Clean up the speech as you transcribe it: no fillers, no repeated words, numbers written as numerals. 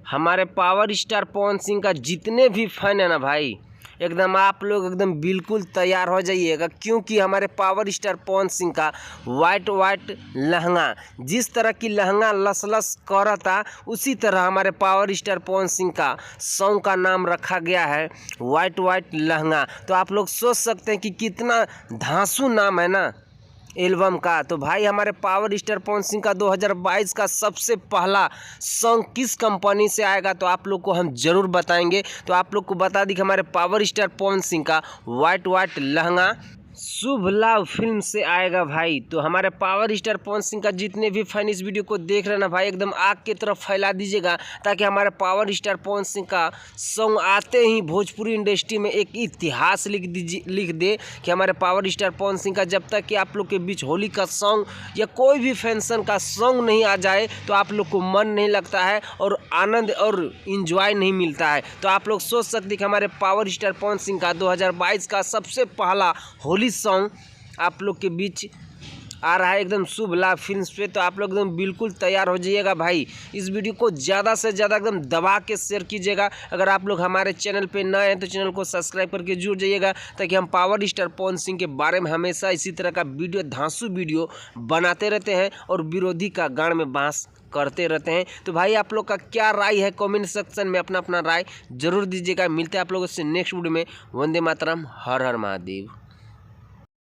हमारे power star Pawan Singh का जितने भी फैन है ना भाई, एकदम आप लोग एकदम बिल्कुल तैयार हो जाइएगा, क्योंकि हमारे पावर स्टार पवन सिंह का वाइट लहंगा, जिस तरह की लहंगा लस लस करता, उसी तरह हमारे पावर स्टार पवन सिंह का सॉन्ग का नाम रखा गया है वाइट लहंगा। तो आप लोग सोच सकते हैं कि कितना धांसू नाम है ना एल्बम का। तो भाई हमारे पावर स्टार पवन सिंह का 2022 का सबसे पहला सॉन्ग किस कंपनी से आएगा, तो आप लोग को हम जरूर बताएंगे। तो आप लोग को बता दी कि हमारे पावर स्टार पवन सिंह का वाइट लहंगा शुभ लाभ फिल्म से आएगा भाई। तो हमारे पावर स्टार पवन सिंह का जितने भी फैन इस वीडियो को देख रहे हैं ना भाई, एकदम आग की तरफ फैला दीजिएगा, ताकि हमारे पावर स्टार पवन सिंह का सॉन्ग आते ही भोजपुरी इंडस्ट्री में एक इतिहास लिख दे कि हमारे पावर स्टार पवन सिंह का जब तक कि आप लोग के बीच होली का सॉन्ग या कोई भी फंक्शन का सॉन्ग नहीं आ जाए तो आप लोग को मन नहीं लगता है और आनंद और इंजॉय नहीं मिलता है। तो आप लोग सोच सकते कि हमारे पावर स्टार पवन सिंह का 2022 का सबसे पहला होली सॉन्ग आप लोग के बीच आ रहा है एकदम शुभ लाभ फिल्म पे। तो आप लोग एकदम बिल्कुल तैयार हो जाइएगा भाई। इस वीडियो को ज़्यादा से ज़्यादा एकदम दबा के शेयर कीजिएगा। अगर आप लोग हमारे चैनल पे नए हैं तो चैनल को सब्सक्राइब करके जुड़ जाइएगा, ताकि हम पावर स्टार पवन सिंह के बारे में हमेशा इसी तरह का वीडियो धांसू वीडियो बनाते रहते हैं और विरोधी का गाड़ में बांस करते रहते हैं। तो भाई आप लोग का क्या राय है, कमेंट सेक्शन में अपना राय जरूर दीजिएगा। मिलते हैं आप लोगों से नेक्स्ट वीडियो में। वंदे मातरम, हर हर महादेव।